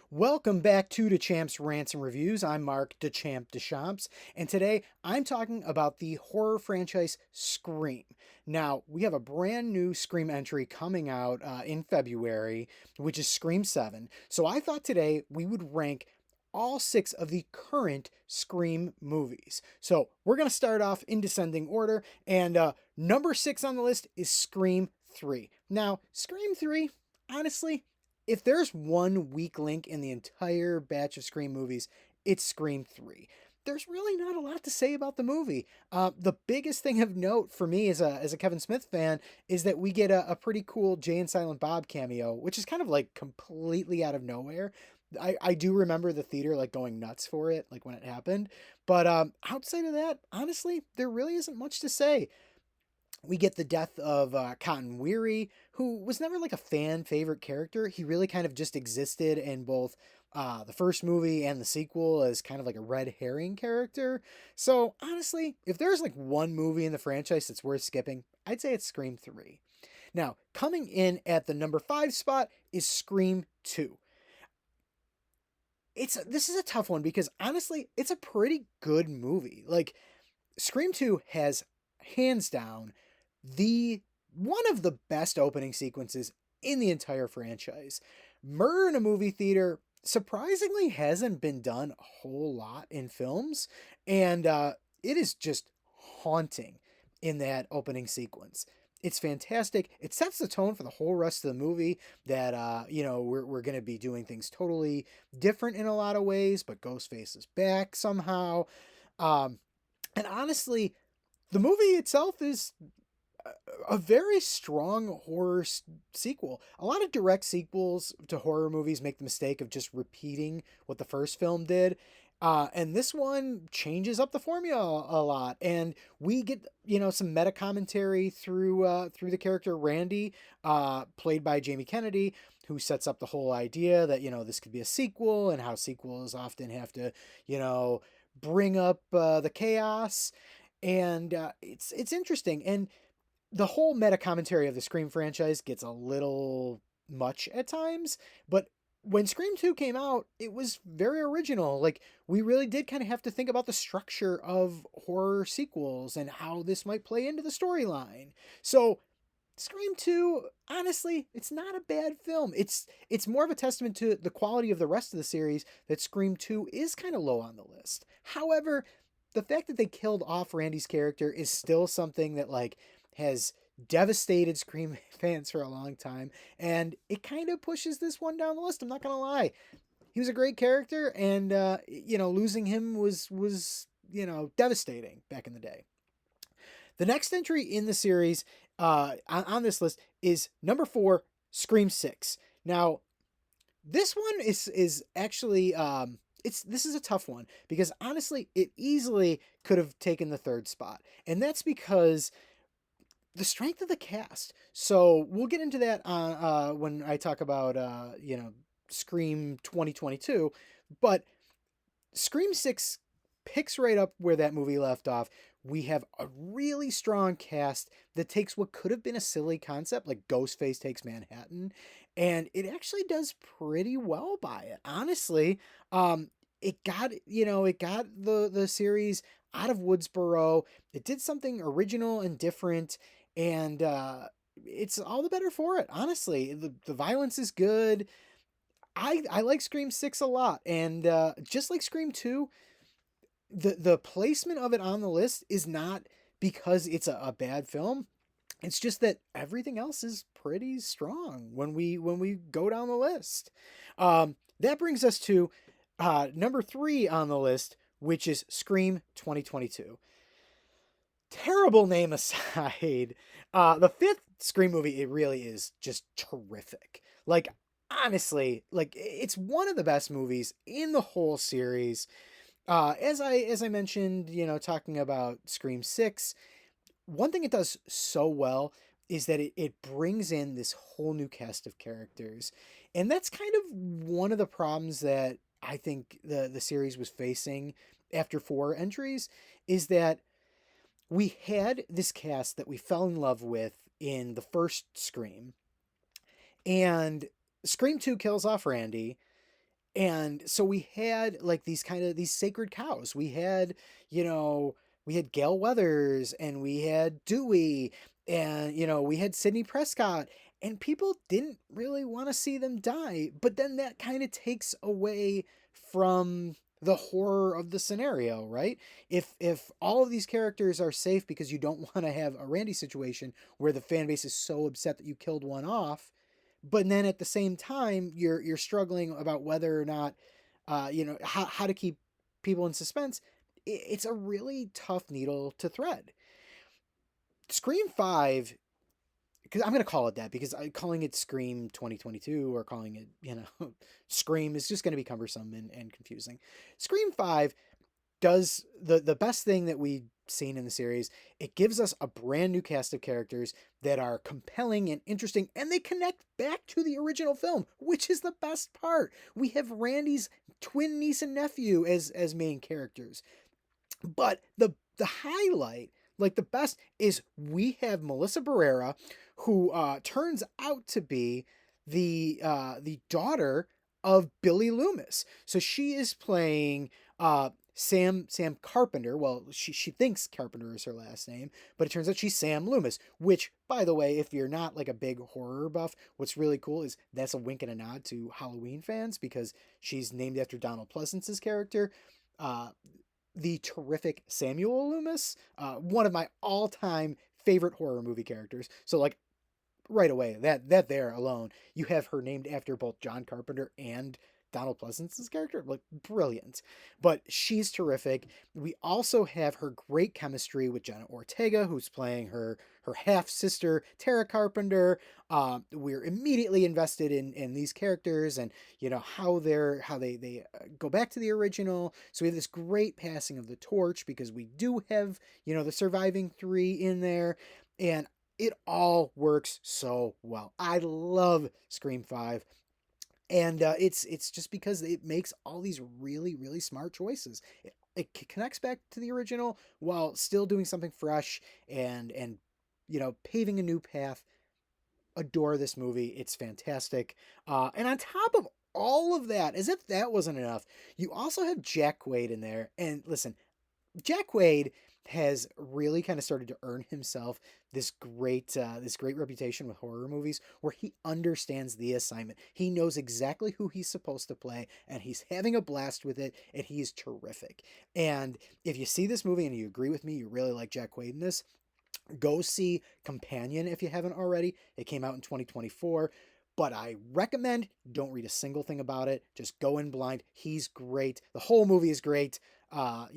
Welcome back to DeChamps Rants and Reviews. I'm Mark DeChamp Deschamps, and today I'm talking about the horror franchise Scream. Now, we have a brand new Scream entry coming out in February, which is Scream 7. So I thought today we would rank all six of the current Scream movies. So we're going to start off in descending order, and number 6 on the list is Scream 3. Now, Scream 3, honestly, if there's one weak link in the entire batch of Scream movies, it's Scream 3. There's really not a lot to say about the movie. The biggest thing of note for me as a Kevin Smith fan is that we get a pretty cool Jay and Silent Bob cameo, which is kind of like completely out of nowhere. I do remember the theater like going nuts for it, like when it happened. But outside of that, honestly, there really isn't much to say. We get the death of Cotton Weary, who was never like a fan favorite character. He really kind of just existed in both the first movie and the sequel as kind of like a red herring character. So honestly, if there's like one movie in the franchise that's worth skipping, I'd say it's Scream 3. Now, coming in at the number 5 spot is Scream 2. This is a tough one because honestly, it's a pretty good movie. Like Scream 2 has hands down the one of the best opening sequences in the entire franchise. Murder in a movie theater surprisingly hasn't been done a whole lot in films, and it is just haunting in that opening sequence. It's fantastic. It sets the tone for the whole rest of the movie that we're going to be doing things totally different in a lot of ways, but Ghostface is back somehow. And honestly, the movie itself is a very strong horror sequel. A lot of direct sequels to horror movies make the mistake of just repeating what the first film did. And this one changes up the formula a lot, and we get some meta commentary through the character Randy, played by Jamie Kennedy, who sets up the whole idea that this could be a sequel and how sequels often have to bring up the chaos, and it's interesting. And the whole meta commentary of the Scream franchise gets a little much at times, but when Scream 2 came out, it was very original. Like, we really did kind of have to think about the structure of horror sequels and how this might play into the storyline. So, Scream 2, honestly, it's not a bad film. It's more of a testament to the quality of the rest of the series that Scream 2 is kind of low on the list. However, the fact that they killed off Randy's character is still something that like has devastated Scream fans for a long time, and it kind of pushes this one down the list. I'm not gonna lie, he was a great character, and losing him was devastating back in the day. The next entry in the series on this list is number 4, Scream 6. Now, this one is actually this is a tough one because honestly, it easily could have taken the third spot, and that's because the strength of the cast. So we'll get into that when I talk about Scream 2022, but Scream 6 picks right up where that movie left off. We have a really strong cast that takes what could have been a silly concept, like Ghostface takes Manhattan, and it actually does pretty well by it. Honestly, it got the series out of Woodsboro. It did something original and different, and it's all the better for it. Honestly, the violence is good. I like Scream 6 a lot, and just like Scream 2, the placement of it on the list is not because it's a bad film. It's just that everything else is pretty strong when we go down the list. That brings us to number 3 on the list, which is Scream 2022. Terrible name aside, the fifth Scream movie, it really is just terrific. Like, honestly, like it's one of the best movies in the whole series. As I mentioned, talking about Scream 6, one thing it does so well is that it brings in this whole new cast of characters. And that's kind of one of the problems that I think the series was facing after 4 entries, is that we had this cast that we fell in love with in the first Scream, and Scream 2 kills off Randy, And so we had like these kind of these sacred cows. We had, you know, we had Gail Weathers and we had Dewey and we had Sidney Prescott, and people didn't really want to see them die, but then that kind of takes away from the horror of the scenario, right? If all of these characters are safe because you don't want to have a Randy situation where the fan base is so upset that you killed one off, but then at the same time you're struggling about whether or not how to keep people in suspense. It's a really tough needle to thread. Scream 5, because I'm going to call it that, because calling it Scream 2022 or calling it Scream is just going to be cumbersome and confusing. Scream 5 does the best thing that we've seen in the series. It gives us a brand new cast of characters that are compelling and interesting, and they connect back to the original film, which is the best part. We have Randy's twin niece and nephew as main characters. But the highlight, like the best, is we have Melissa Barrera, who turns out to be the daughter of Billy Loomis. So she is playing Sam Carpenter. Well, she thinks Carpenter is her last name, but it turns out she's Sam Loomis. Which, by the way, if you're not like a big horror buff, what's really cool is that's a wink and a nod to Halloween fans, because she's named after Donald Pleasance's character. Uh, the terrific Samuel Loomis, one of my all-time favorite horror movie characters. So like right away, that there alone, you have her named after both John Carpenter and Donald Pleasance's character. Like brilliant. But she's terrific. We also have her great chemistry with Jenna Ortega, who's playing her half sister Tara Carpenter. We're immediately invested in these characters, and how they go back to the original. So we have this great passing of the torch, because we do have the surviving three in there, and it all works so well. I love Scream 5. And it's just because it makes all these really, really smart choices. It connects back to the original while still doing something fresh and paving a new path. Adore this movie. It's fantastic. And on top of all of that, as if that wasn't enough, you also have Jack Quaid in there. And listen, Jack Quaid has really kind of started to earn himself this great reputation with horror movies, where he understands the assignment. He knows exactly who he's supposed to play, and he's having a blast with it, and he's terrific. And if you see this movie and you agree with me, you really like Jack Quaid in this, go see Companion if you haven't already. It came out in 2024. But I recommend, don't read a single thing about it. Just go in blind. He's great. The whole movie is great. And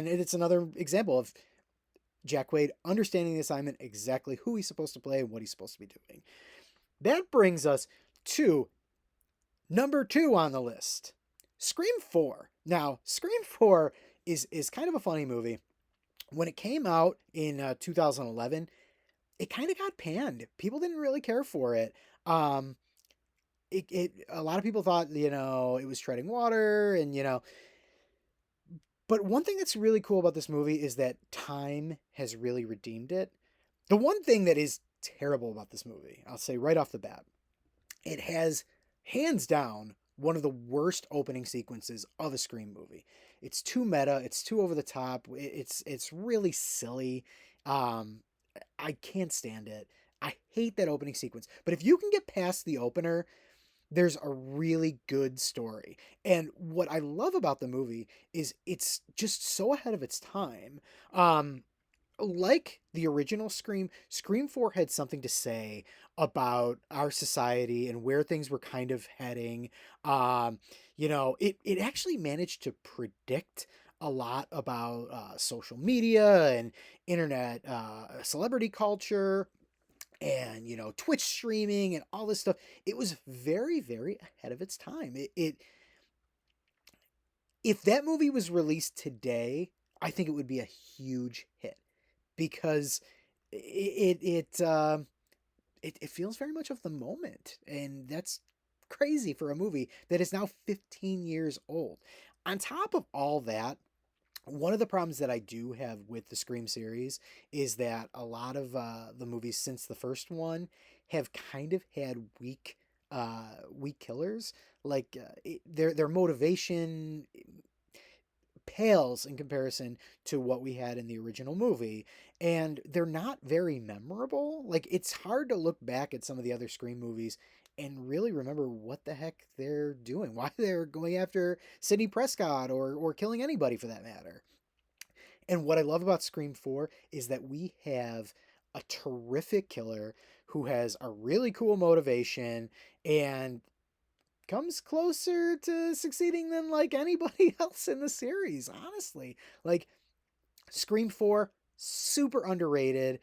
it's another example of Jack Quaid understanding the assignment, exactly who he's supposed to play and what he's supposed to be doing. That brings us to number 2 on the list, Scream 4. Now, Scream 4 is kind of a funny movie. When it came out in 2011, it kind of got panned. People didn't really care for it. A lot of people thought, it was treading water, and but one thing that's really cool about this movie is that time has really redeemed it. The one thing that is terrible about this movie, I'll say right off the bat, it has hands down one of the worst opening sequences of a Scream movie. It's too meta, it's too over the top, it's really silly. I can't stand it. I hate that opening sequence. But if you can get past the opener, there's a really good story. And what I love about the movie is it's just so ahead of its time. Like the original Scream, Scream 4 had something to say about our society and where things were kind of heading. It actually managed to predict a lot about social media and internet celebrity culture, and Twitch streaming and all this stuff. It was very, very ahead of its time. If that movie was released today, I think it would be a huge hit, because it feels very much of the moment, and that's crazy for a movie that is now 15 years old. On top of all that, one of the problems that I do have with the Scream series is that a lot of the movies since the first one have kind of had weak weak killers. Like their motivation pales in comparison to what we had in the original movie, and they're not very memorable. Like it's hard to look back at some of the other Scream movies and really remember what the heck they're doing, why they're going after Sidney Prescott or killing anybody for that matter. And what I love about Scream 4 is that we have a terrific killer who has a really cool motivation and comes closer to succeeding than like anybody else in the series, honestly. Like Scream 4, super underrated.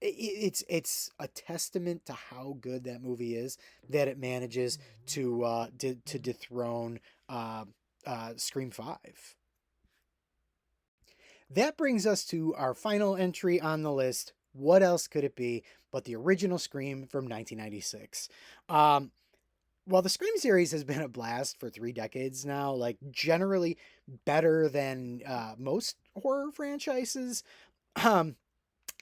It's a testament to how good that movie is that it manages to dethrone Scream 5. That brings us to our final entry on the list. What else could it be but the original Scream from 1996? While the Scream series has been a blast for 3 decades now, like generally better than most horror franchises, um,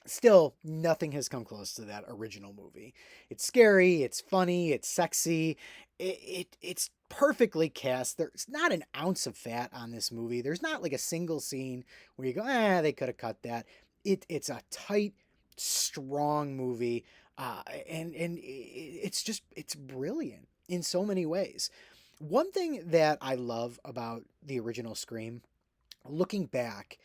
still nothing has come close to that original movie. It's scary, it's funny, it's sexy, it's perfectly cast. There's not an ounce of fat on this movie. There's not like a single scene where you go, they could have cut that. It's a tight, strong movie, and it's brilliant in so many ways. One thing that I love about the original Scream, looking back,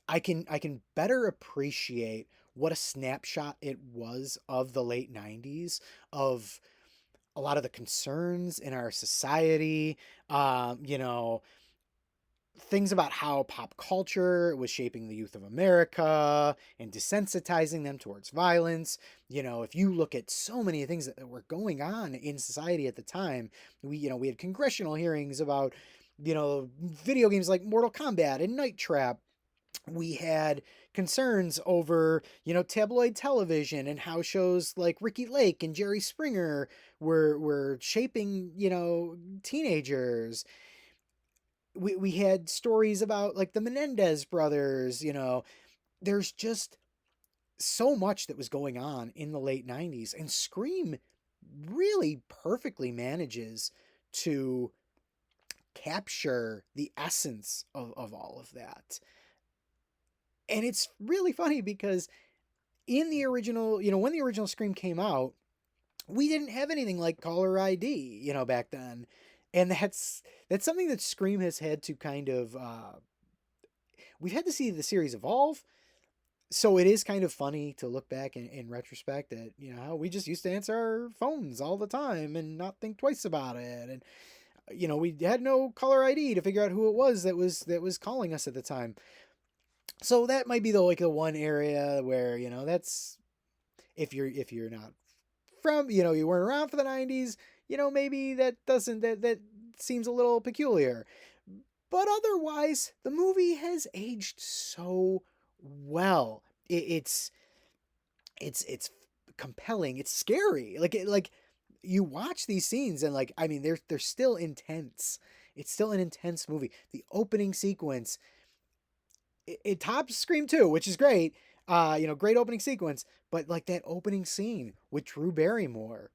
I can better appreciate what a snapshot it was of the late 90s, of a lot of the concerns in our society, you know, things about how pop culture was shaping the youth of America and desensitizing them towards violence. You know, if you look at so many things that were going on in society at the time, we had congressional hearings about, video games like Mortal Kombat and Night Trap. We had concerns over, tabloid television and how shows like Ricky Lake and Jerry Springer were shaping, teenagers. We had stories about like the Menendez brothers. There's just so much that was going on in the late 90s, and Scream really perfectly manages to capture the essence of all of that. And it's really funny because in the original, when the original Scream came out, we didn't have anything like caller ID, back then. And that's something that Scream has had to kind of we've had to see the series evolve. So it is kind of funny to look back in retrospect at, how we just used to answer our phones all the time and not think twice about it. And we had no caller ID to figure out who it was that was calling us at the time. So that might be the one area where, that's, if you're not from, you weren't around for the 90s, maybe that seems a little peculiar. But otherwise, the movie has aged so well. It's compelling. It's scary. Like you watch these scenes and like, I mean, they're still intense. It's still an intense movie. The opening sequence, it tops Scream 2, which is great. Great opening sequence, but like that opening scene with Drew Barrymore,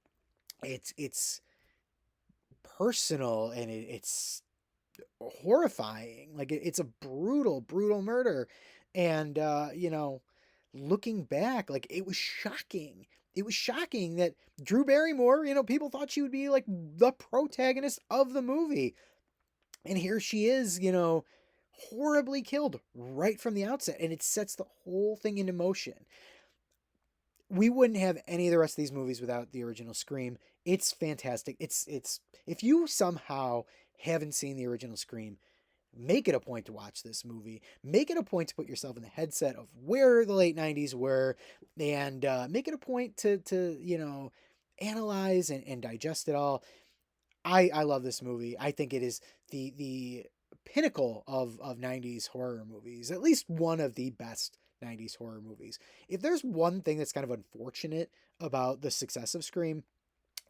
it's personal and it's horrifying. Like it's a brutal murder, and looking back, like it was shocking. It was shocking that Drew Barrymore, people thought she would be like the protagonist of the movie, and here she is, horribly killed right from the outset, and it sets the whole thing into motion. We wouldn't have any of the rest of these movies without the original Scream. It's fantastic. It's if you somehow haven't seen the original Scream, make it a point to watch this movie. Make it a point to put yourself in the headset of where the late 90s were, and make it a point to analyze and digest it all. I love this movie. I think it is the pinnacle of 90s horror movies, at least one of the best 90s horror movies. If there's one thing that's kind of unfortunate about the success of Scream,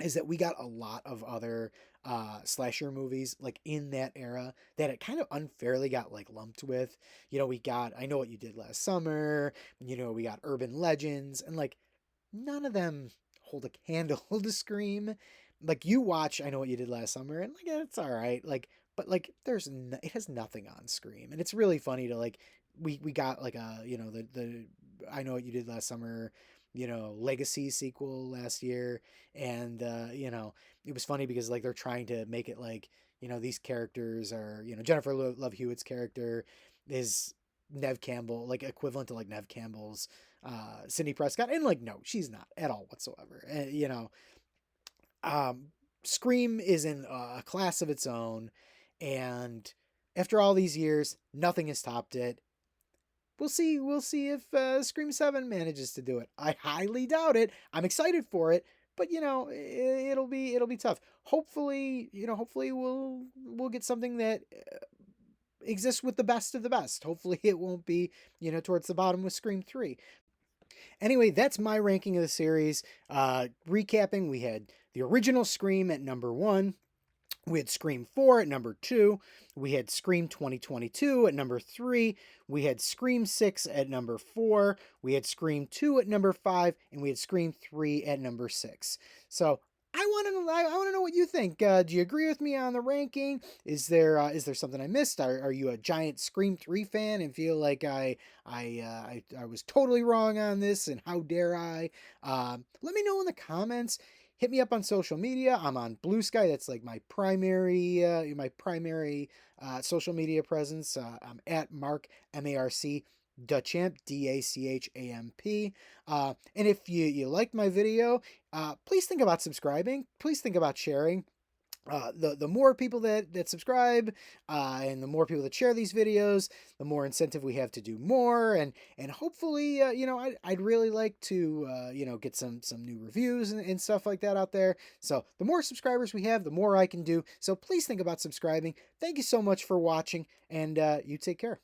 is that we got a lot of other slasher movies like in that era that it kind of unfairly got like lumped with. We got I Know What You Did Last Summer, we got Urban Legends, and like none of them hold a candle to Scream. Like you watch I Know What You Did Last Summer, and like it's all right. Like, but like it has nothing on Scream, and it's really funny to like we got like a the I Know What You Did Last Summer Legacy sequel last year, and it was funny because like they're trying to make it like these characters are Jennifer Love Hewitt's character is Nev Campbell, like equivalent to like Nev Campbell's Cindy Prescott, and like no, she's not at all whatsoever. Um, Scream is in a class of its own, and after all these years, nothing has topped it. We'll see. We'll see if Scream 7 manages to do it. I highly doubt it. I'm excited for it, but it'll be tough. Hopefully, hopefully we'll get something that exists with the best of the best. Hopefully it won't be, towards the bottom with Scream 3. Anyway, that's my ranking of the series. Recapping, we had the original Scream at number 1. We had Scream 4 at number 2. We had Scream 2022 at number 3. We had Scream 6 at number 4. We had Scream 2 at number 5. And we had Scream 3 at number 6. So I want to know what you think. Do you agree with me on the ranking? Is there something I missed? Are you a giant Scream 3 fan and feel like I was totally wrong on this? And how dare I? Let me know in the comments. Hit me up on social media. I'm on Blue Sky. That's like my primary social media presence. I'm at Mark MARC Dachamp DACHAMP. And if you liked my video, please think about subscribing. Please think about sharing. The more people that subscribe and the more people that share these videos, the more incentive we have to do more, and hopefully I'd really like to get some new reviews and stuff like that out there. So the more subscribers we have, the more I can do. So please think about subscribing. Thank you so much for watching, and you take care.